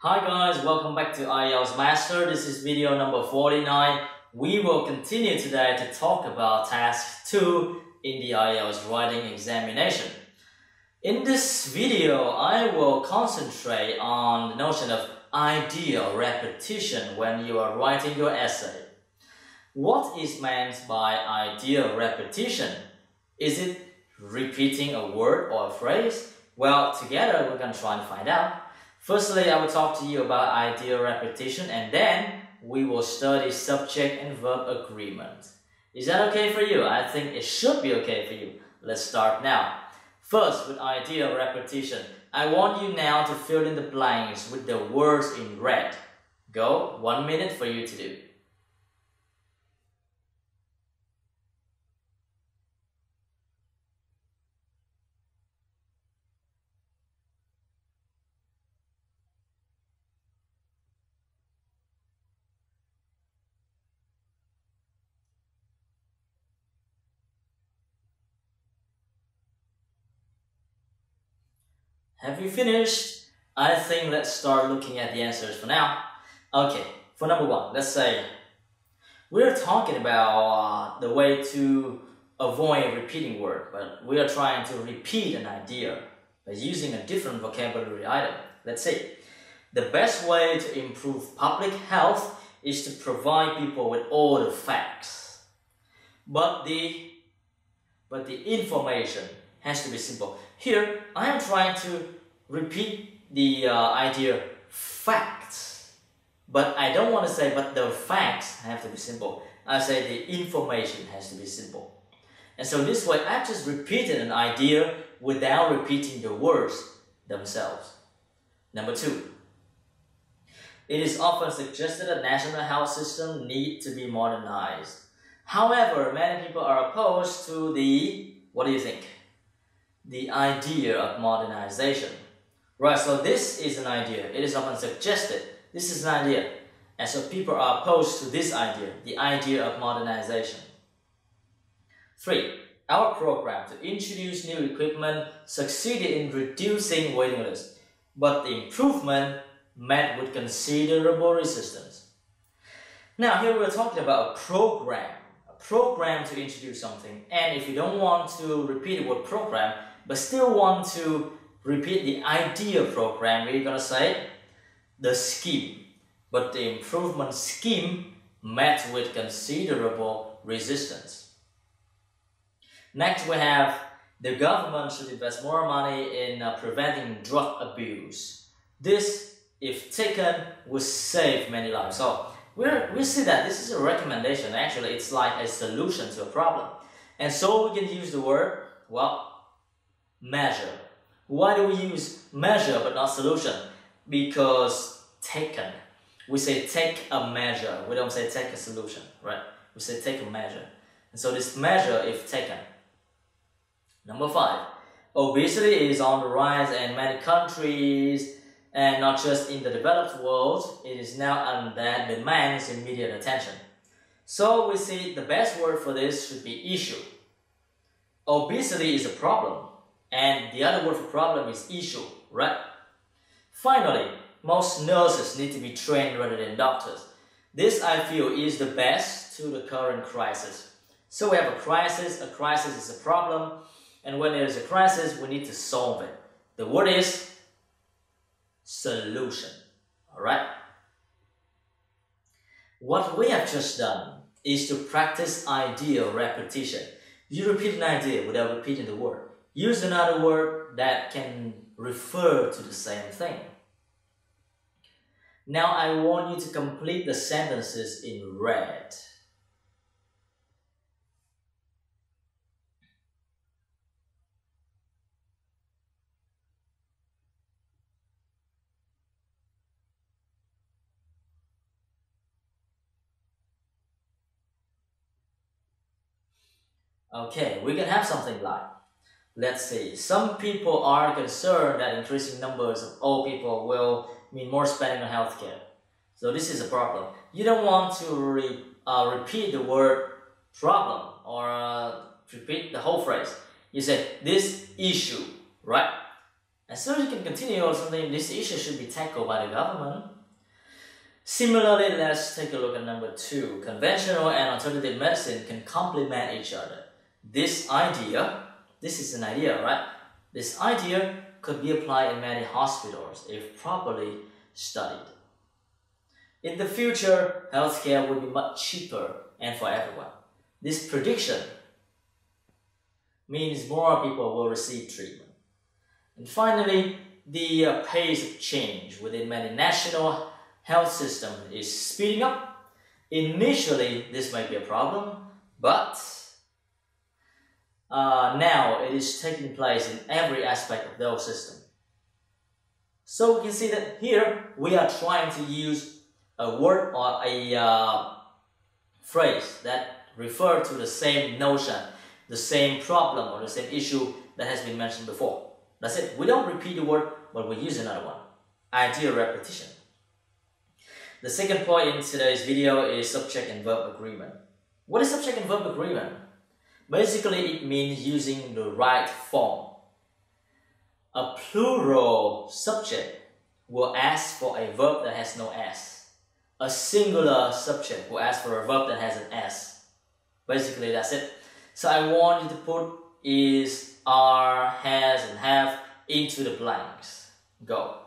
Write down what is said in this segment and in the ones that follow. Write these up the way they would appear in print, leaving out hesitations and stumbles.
Hi guys, welcome back to IELTS Master. This is video number 49. We will continue today to talk about task 2 in the IELTS writing examination. In this video, I will concentrate on the notion of ideal repetition when you are writing your essay. What is meant by ideal repetition? Is it repeating a word or a phrase? Well, together we're going to try to find out. Firstly, I will talk to you about ideal repetition and then we will study subject and verb agreement. Is that okay for you? I think it should be okay for you. Let's start now. First, with ideal repetition, I want you now to fill in the blanks with the words in red. Go, 1 minute for you to do. Have you finished? I think let's start looking at the answers for now. Okay, for number 1, let's say we're talking about the way to avoid repeating word, but we are trying to repeat an idea by using a different vocabulary item. Let's say the best way to improve public health is to provide people with all the facts. But the information has to be simple. Here, I am trying to repeat the idea facts. But I don't want to say, but the facts have to be simple. I say the information has to be simple. And so this way, I just repeated an idea without repeating the words themselves. Number 2. It is often suggested that national health system need to be modernized. However, many people are opposed to the, what do you think? The idea of modernization. Right, so this is an idea. It is often suggested. This is an idea. And so people are opposed to this idea, the idea of modernization. 3. Our program to introduce new equipment succeeded in reducing waiting lists, but the improvement met with considerable resistance. Now here we're talking about a program to introduce something. And if you don't want to repeat the word program, but still want to repeat the idea program, we're going to say the scheme. But the improvement scheme met with considerable resistance. Next we have the government should invest more money in preventing drug abuse. This, if taken, will save many lives. So we see that this is a recommendation. Actually, it's like a solution to a problem. And so we can use the word, well, measure. Why do we use measure but not solution? Because taken. We say take a measure. We don't say take a solution, right? We say take a measure. And so this measure if taken. Number 5. Obesity is on the rise in many countries and not just in the developed world. It is now one that demands immediate attention. So we see the best word for this should be issue. Obesity is a problem. And the other word for problem is issue, right? Finally, most nurses need to be trained rather than doctors. This, I feel, is the best to the current crisis. So we have a crisis is a problem, and when there is a crisis, we need to solve it. The word is solution, alright? What we have just done is to practice ideal repetition. You repeat an idea without repeating the word. Use another word that can refer to the same thing. Now I want you to complete the sentences in red. Okay, we can have something like, let's see, some people are concerned that increasing numbers of old people will mean more spending on healthcare. So this is a problem. You don't want to repeat the word problem or repeat the whole phrase. You say this issue, right? And so you can continue or something. This issue should be tackled by the government. Similarly, let's take a look at number 2. Conventional and alternative medicine can complement each other. This is an idea, right? This idea could be applied in many hospitals if properly studied. In the future, healthcare will be much cheaper and for everyone. This prediction means more people will receive treatment. And finally, the pace of change within many national health systems is speeding up. Initially, this might be a problem, but now it is taking place in every aspect of those systems. So we can see that here we are trying to use a word or a phrase that refer to the same notion, the same problem or the same issue that has been mentioned before. That's it. We don't repeat the word, but we use another one. Idea repetition. The second point in today's video is subject and verb agreement. What is subject and verb agreement? Basically, it means using the right form. A plural subject will ask for a verb that has no S. A singular subject will ask for a verb that has an S. Basically, that's it. So I want you to put is, are, has, and have into the blanks. Go.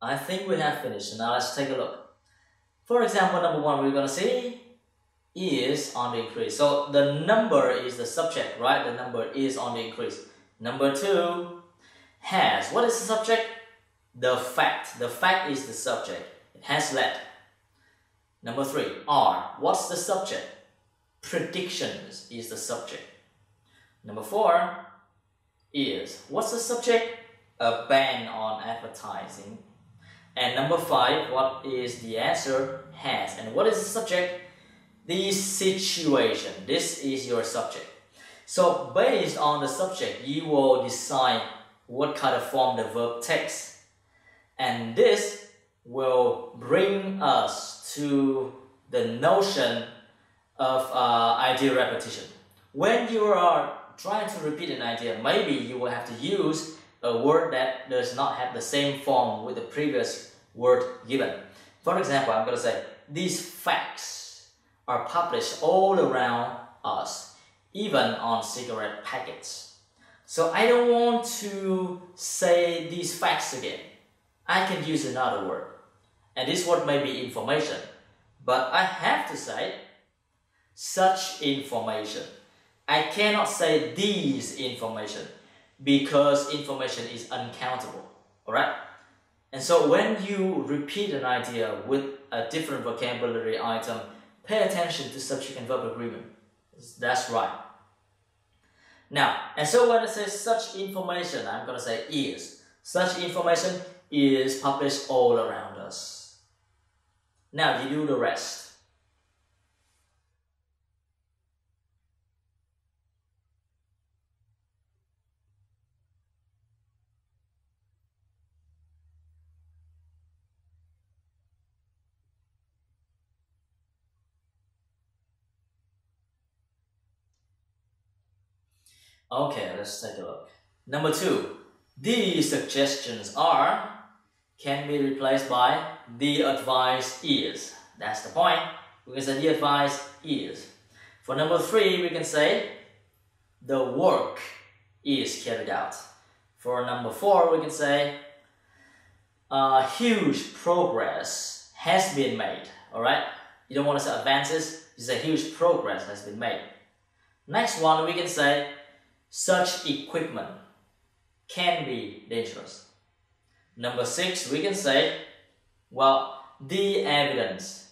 I think we have finished. So now let's take a look. For example, number 1, we're going to see is on the increase. So the number is the subject, right? The number is on the increase. Number 2, has. What is the subject? The fact. The fact is the subject. It has led. Number 3, are. What's the subject? Predictions is the subject. Number 4, is. What's the subject? A ban on advertising. And number 5, what is the answer? Has. And what is the subject? The situation. This is your subject. So based on the subject, you will decide what kind of form the verb takes. And this will bring us to the notion of idea repetition. When you are trying to repeat an idea, maybe you will have to use a word that does not have the same form with the previous word given. For example, I'm going to say, these facts are published all around us, even on cigarette packets. So I don't want to say these facts again. I can use another word. And this word may be information. But I have to say such information. I cannot say these information because information is uncountable. Alright? And so when you repeat an idea with a different vocabulary item, pay attention to subject and verb agreement. That's right. Now, and so when I say such information, I'm going to say is. Such information is published all around us. Now you do the rest. Okay, let's take a look. Number 2, these suggestions are can be replaced by the advice is. That's the point. We can say the advice is. For number 3, we can say the work is carried out. For number 4, we can say huge progress has been made. Alright? You don't want to say advances, you say huge progress has been made. Next one, we can say such equipment can be dangerous. Number 6, we can say, well, the evidence,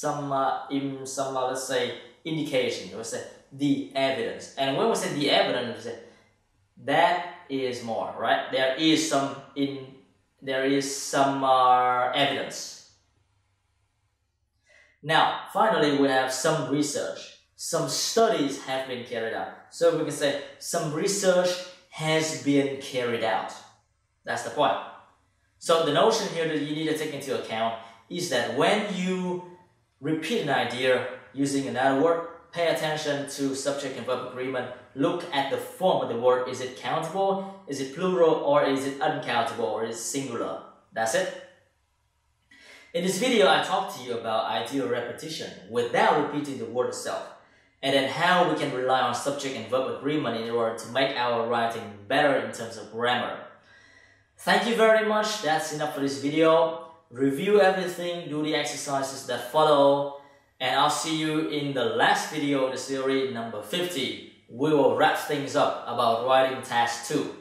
let's say indication. We say the evidence, and when we say the evidence, we say that is more, right? There is some evidence. Now, finally, we have some research. Some studies have been carried out. So we can say some research has been carried out. That's the point. So the notion here that you need to take into account is that when you repeat an idea using another word, pay attention to subject and verb agreement. Look at the form of the word. Is it countable? Is it plural? Or is it uncountable? Or is it singular? That's it. In this video, I talked to you about ideal repetition without repeating the word itself, and then how we can rely on subject and verb agreement in order to make our writing better in terms of grammar. Thank you very much. That's enough for this video. Review everything, do the exercises that follow, and I'll see you in the last video of the series, number 50. We will wrap things up about writing task 2.